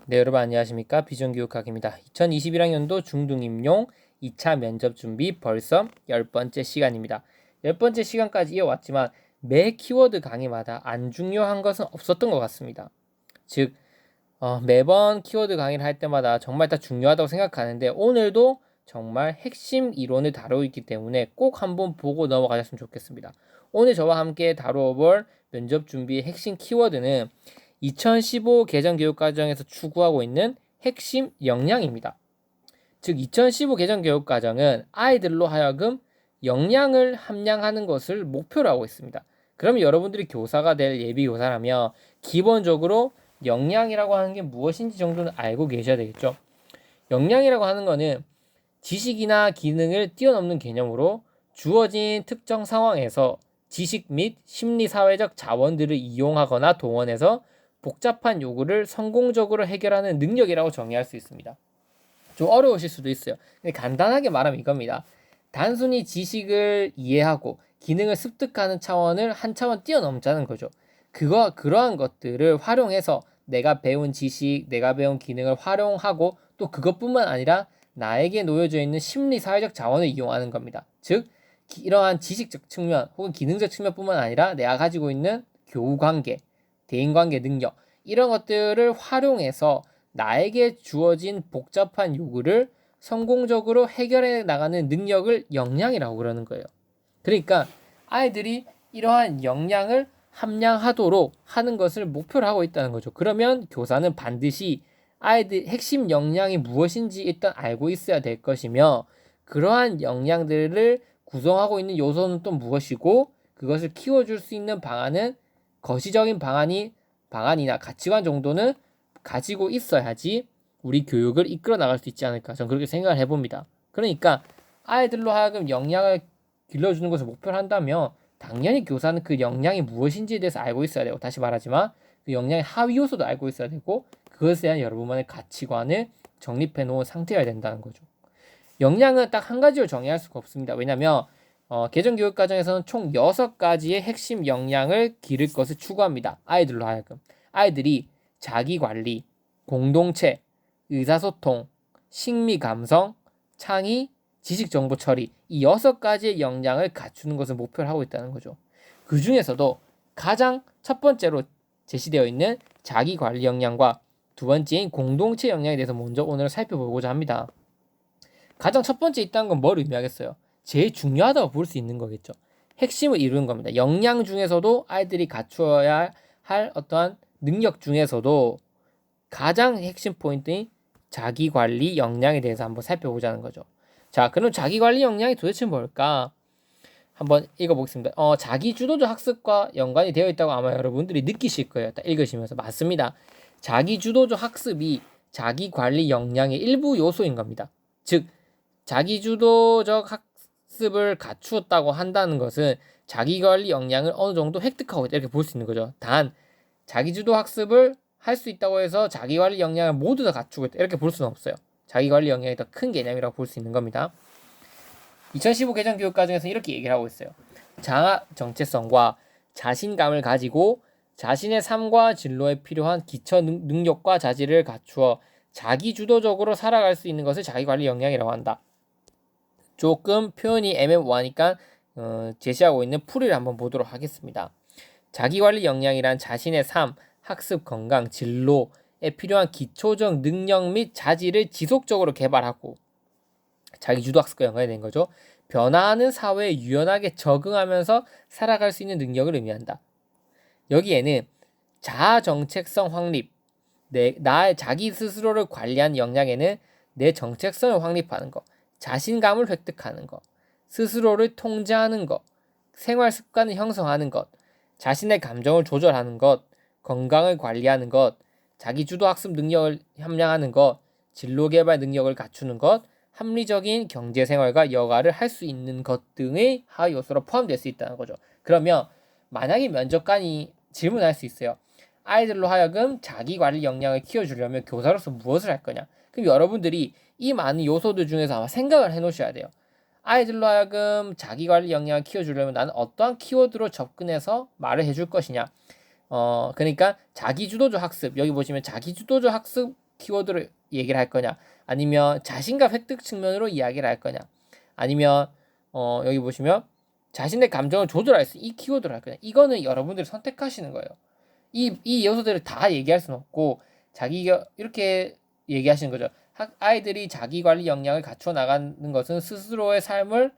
네, 여러분 안녕하십니까? 비전교육학입니다. 2021학년도 중등임용 2차 면접 준비 벌써 10번째 시간입니다. 10번째 시간까지 이어왔지만 매 키워드 강의마다 안 중요한 것은 없었던 것 같습니다. 즉, 매번 키워드 강의를 할 때마다 정말 다 중요하다고 생각하는데 오늘도 정말 핵심 이론을 다루고 있기 때문에 꼭 한번 보고 넘어가셨으면 좋겠습니다. 오늘 저와 함께 다루어볼 면접 준비의 핵심 키워드는 2015 개정교육과정에서 추구하고 있는 핵심 역량입니다. 즉 2015 개정교육과정은 아이들로 하여금 역량을 함양하는 것을 목표로 하고 있습니다. 그러면 여러분들이 교사가 될 예비교사라면 기본적으로 역량이라고 하는 게 무엇인지 정도는 알고 계셔야 되겠죠. 역량이라고 하는 것은 지식이나 기능을 뛰어넘는 개념으로 주어진 특정 상황에서 지식 및 심리사회적 자원들을 이용하거나 동원해서 복잡한 요구를 성공적으로 해결하는 능력이라고 정의할 수 있습니다. 좀 어려우실 수도 있어요. 근데 간단하게 말하면 이겁니다. 단순히 지식을 이해하고 기능을 습득하는 차원을 한 차원 뛰어넘자는 거죠. 그러한 것들을 활용해서 내가 배운 지식, 내가 배운 기능을 활용하고 또 그것뿐만 아니라 나에게 놓여져 있는 심리 사회적 자원을 이용하는 겁니다. 즉 이러한 지식적 측면 혹은 기능적 측면뿐만 아니라 내가 가지고 있는 교우 관계, 대인관계 능력 이런 것들을 활용해서 나에게 주어진 복잡한 요구를 성공적으로 해결해 나가는 능력을 역량이라고 그러는 거예요. 그러니까 아이들이 이러한 역량을 함양하도록 하는 것을 목표로 하고 있다는 거죠. 그러면 교사는 반드시 아이들 핵심 역량이 무엇인지 일단 알고 있어야 될 것이며 그러한 역량들을 구성하고 있는 요소는 또 무엇이고 그것을 키워줄 수 있는 방안은 거시적인 방안이나 가치관 정도는 가지고 있어야지 우리 교육을 이끌어 나갈 수 있지 않을까 저는 그렇게 생각을 해봅니다. 그러니까 아이들로 하여금 역량을 길러주는 것을 목표로 한다면 당연히 교사는 그 역량이 무엇인지에 대해서 알고 있어야 되고 다시 말하지만 그 역량의 하위 요소도 알고 있어야 되고 그것에 대한 여러분만의 가치관을 정립해 놓은 상태여야 된다는 거죠. 역량은 딱 한 가지로 정의할 수가 없습니다. 왜냐하면 개정교육과정에서는 총 6가지의 핵심 역량을 기를 것을 추구합니다. 아이들로 하여금. 아이들이 자기관리, 공동체, 의사소통, 식미감성, 창의, 지식정보 처리 이 6가지의 역량을 갖추는 것을 목표로 하고 있다는 거죠. 그 중에서도 가장 첫 번째로 제시되어 있는 자기관리 역량과 두 번째인 공동체 역량에 대해서 먼저 오늘 살펴보고자 합니다. 가장 첫 번째 있다는 건 뭘 의미하겠어요? 제일 중요하다고 볼 수 있는 거겠죠. 핵심을 이루는 겁니다. 역량 중에서도 아이들이 갖추어야 할 어떠한 능력 중에서도 가장 핵심 포인트인 자기관리 역량에 대해서 한번 살펴보자는 거죠. 자, 그럼 자기관리 역량이 도대체 뭘까? 한번 읽어보겠습니다. 자기주도적 학습과 연관이 되어 있다고 아마 여러분들이 느끼실 거예요. 딱 읽으시면서. 맞습니다. 자기주도적 학습이 자기관리 역량의 일부 요소인 겁니다. 즉, 자기주도적 학습을 갖추었다고 한다는 것은 자기관리 역량을 어느 정도 획득하고 있다 이렇게 볼 수 있는 거죠. 단 자기주도 학습을 할 수 있다고 해서 자기관리 역량을 모두 다 갖추고 있다 이렇게 볼 수는 없어요. 자기관리 역량이 더 큰 개념이라고 볼 수 있는 겁니다. 2015 개정교육과정에서 이렇게 얘기를 하고 있어요. 장학 정체성과 자신감을 가지고 자신의 삶과 진로에 필요한 기초 능력과 자질을 갖추어 자기주도적으로 살아갈 수 있는 것을 자기관리 역량이라고 한다. 조금 표현이 애매모호하니까 제시하고 있는 풀이를 한번 보도록 하겠습니다. 자기관리 역량이란 자신의 삶, 학습, 건강, 진로에 필요한 기초적 능력 및 자질을 지속적으로 개발하고 자기주도 학습과 연관이 된 거죠. 변화하는 사회에 유연하게 적응하면서 살아갈 수 있는 능력을 의미한다. 여기에는 자아 정체성 확립, 나의 자기 스스로를 관리하는 역량에는 내 정체성을 확립하는 것, 자신감을 획득하는 것, 스스로를 통제하는 것, 생활 습관을 형성하는 것, 자신의 감정을 조절하는 것, 건강을 관리하는 것, 자기주도 학습 능력을 함양하는 것, 진로 개발 능력을 갖추는 것, 합리적인 경제생활과 여가를 할 수 있는 것 등의 하위 요소로 포함될 수 있다는 거죠. 그러면 만약에 면접관이 질문할 수 있어요. 아이들로 하여금 자기관리 역량을 키워주려면 교사로서 무엇을 할 거냐? 그럼 여러분들이 이 많은 요소들 중에서 아마 생각을 해놓으셔야 돼요. 아이들로 하여금 자기관리 역량을 키워주려면 나는 어떠한 키워드로 접근해서 말을 해줄 것이냐? 그러니까 자기주도적 학습 여기 보시면 자기주도적 학습 키워드로 얘기를 할 거냐, 아니면 자신감 획득 측면으로 이야기를 할 거냐, 아니면 여기 보시면 자신의 감정을 조절할 수 이 키워드를 할 거냐. 이거는 여러분들이 선택하시는 거예요. 이 요소들을 다 얘기할 수는 없고 자기가 이렇게 얘기하시는 거죠. 아이들이 자기 관리 역량을 갖춰 나가는 것은 스스로의 삶을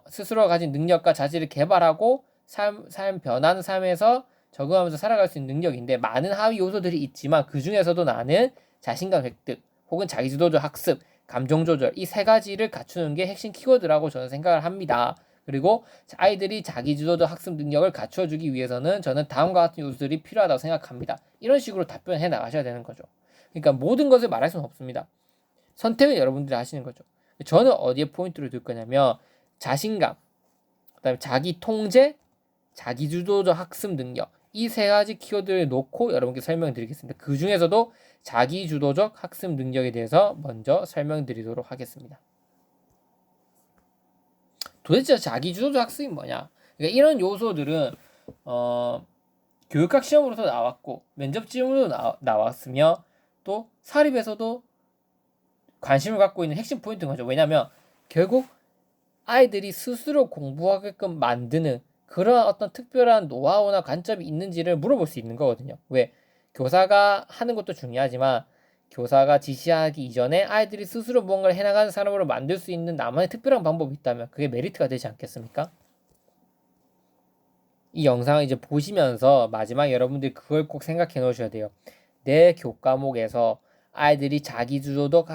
스스로가 가진 능력과 자질을 개발하고 삶 변하는 삶에서 적응하면서 살아갈 수 있는 능력인데, 많은 하위 요소들이 있지만 그 중에서도 나는 자신감 획득 혹은 자기주도적 학습, 감정 조절, 이 세 가지를 갖추는 게 핵심 키워드라고 저는 생각을 합니다. 그리고 아이들이 자기주도적 학습 능력을 갖춰주기 위해서는 저는 다음과 같은 요소들이 필요하다고 생각합니다. 이런 식으로 답변해 나가셔야 되는 거죠. 그러니까 모든 것을 말할 수는 없습니다. 선택은 여러분들이 하시는 거죠. 저는 어디에 포인트를 둘 거냐면 자신감, 그다음에 자기 통제, 자기주도적 학습 능력, 이 세 가지 키워드를 놓고 여러분께 설명드리겠습니다. 그 중에서도 자기주도적 학습 능력에 대해서 먼저 설명드리도록 하겠습니다. 도대체 자기주도적 학습이 뭐냐? 그러니까 이런 요소들은 교육학 시험으로도 나왔고 면접 질문으로 나왔으며 또 사립에서도 관심을 갖고 있는 핵심 포인트인 거죠. 왜냐하면 결국 아이들이 스스로 공부하게끔 만드는 그런 어떤 특별한 노하우나 관점이 있는지를 물어볼 수 있는 거거든요. 왜? 교사가 하는 것도 중요하지만 교사가 지시하기 이전에 아이들이 스스로 무언가를 해나가는 사람으로 만들 수 있는 나만의 특별한 방법이 있다면 그게 메리트가 되지 않겠습니까? 이 영상을 이제 보시면서 마지막에 여러분들이 그걸 꼭 생각해 놓으셔야 돼요. 내 교과목에서 아이들이 자기주도적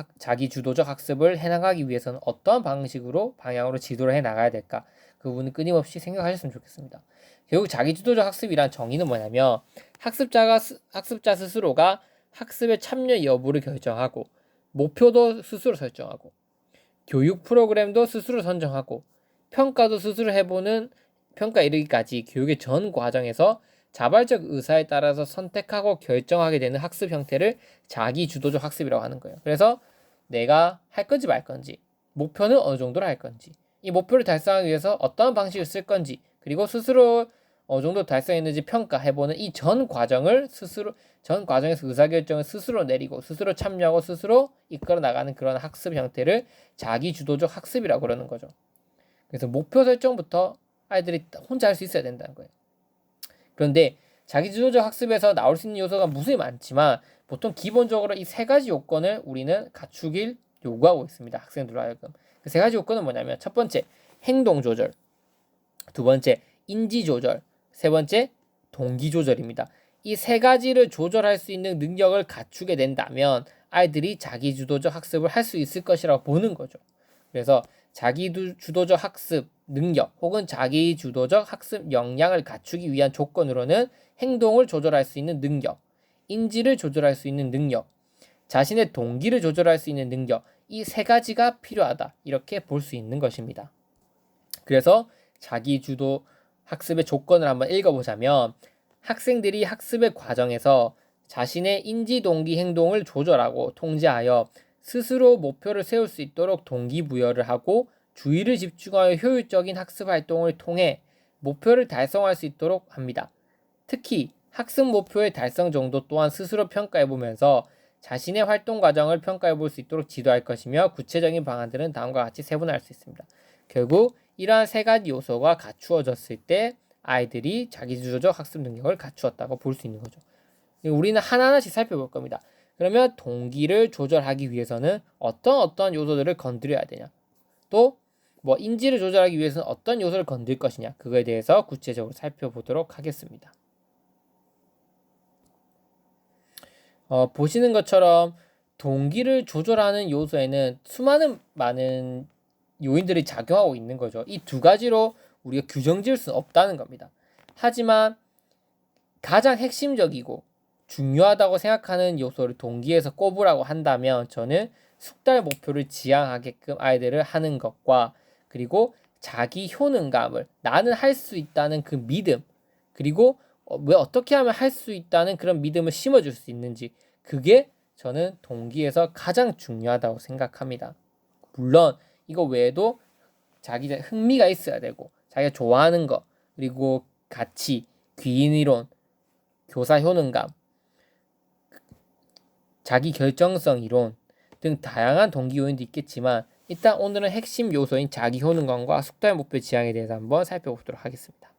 학습을 해나가기 위해서는 어떠한 방향으로 지도를 해나가야 될까? 그 부분은 끊임없이 생각하셨으면 좋겠습니다. 결국 자기주도적 학습이란 정의는 뭐냐면 학습자 스스로가 학습의 참여 여부를 결정하고 목표도 스스로 설정하고 교육 프로그램도 스스로 선정하고 평가도 스스로 해보는 평가 이르기까지 교육의 전 과정에서 자발적 의사에 따라서 선택하고 결정하게 되는 학습 형태를 자기주도적 학습이라고 하는 거예요. 그래서 내가 할 건지 말 건지, 목표는 어느 정도로 할 건지, 이 목표를 달성하기 위해서 어떠한 방식을 쓸 건지, 그리고 스스로 어느 정도 달성했는지 평가해보는 이 전 과정에서 의사결정을 스스로 내리고 스스로 참여하고 스스로 이끌어 나가는 그런 학습 형태를 자기주도적 학습이라고 그러는 거죠. 그래서 목표 설정부터 아이들이 혼자 할 수 있어야 된다는 거예요. 그런데 자기주도적 학습에서 나올 수 있는 요소가 무수히 많지만 보통 기본적으로 이 세 가지 요건을 우리는 갖추길 요구하고 있습니다. 학생들로 하여금. 그 세 가지 요건은 뭐냐면 첫 번째, 행동 조절. 두 번째, 인지 조절. 세 번째, 동기 조절입니다. 이 세 가지를 조절할 수 있는 능력을 갖추게 된다면 아이들이 자기주도적 학습을 할 수 있을 것이라고 보는 거죠. 그래서 자기주도적 학습 능력 혹은 자기주도적 학습 역량을 갖추기 위한 조건으로는 행동을 조절할 수 있는 능력, 인지를 조절할 수 있는 능력, 자신의 동기를 조절할 수 있는 능력, 이 세 가지가 필요하다. 이렇게 볼 수 있는 것입니다. 그래서 자기주도 학습의 조건을 한번 읽어보자면 학생들이 학습의 과정에서 자신의 인지, 동기, 행동을 조절하고 통제하여 스스로 목표를 세울 수 있도록 동기부여를 하고 주의를 집중하여 효율적인 학습 활동을 통해 목표를 달성할 수 있도록 합니다. 특히 학습 목표의 달성 정도 또한 스스로 평가해보면서 자신의 활동 과정을 평가해볼 수 있도록 지도할 것이며 구체적인 방안들은 다음과 같이 세분화할 수 있습니다. 결국 이러한 세 가지 요소가 갖추어졌을 때 아이들이 자기주도적 학습 능력을 갖추었다고 볼 수 있는 거죠. 우리는 하나하나씩 살펴볼 겁니다. 그러면 동기를 조절하기 위해서는 어떤 요소들을 건드려야 되냐, 또 뭐 인지를 조절하기 위해서는 어떤 요소를 건들 것이냐, 그거에 대해서 구체적으로 살펴보도록 하겠습니다. 보시는 것처럼 동기를 조절하는 요소에는 많은 요인들이 작용하고 있는 거죠. 이 두 가지로 우리가 규정 지을 수는 없다는 겁니다. 하지만 가장 핵심적이고 중요하다고 생각하는 요소를 동기에서 꼽으라고 한다면 저는 숙달 목표를 지향하게끔 아이들을 하는 것과 그리고 자기 효능감을, 나는 할 수 있다는 그 믿음, 그리고 왜 어떻게 하면 할 수 있다는 그런 믿음을 심어줄 수 있는지, 그게 저는 동기에서 가장 중요하다고 생각합니다. 물론 이거 외에도 자기 흥미가 있어야 되고 자기가 좋아하는 거, 그리고 가치, 귀인이론, 교사 효능감, 자기 결정성 이론 등 다양한 동기 요인도 있겠지만 일단 오늘은 핵심 요소인 자기 효능감과 숙달 목표 지향에 대해서 한번 살펴보도록 하겠습니다.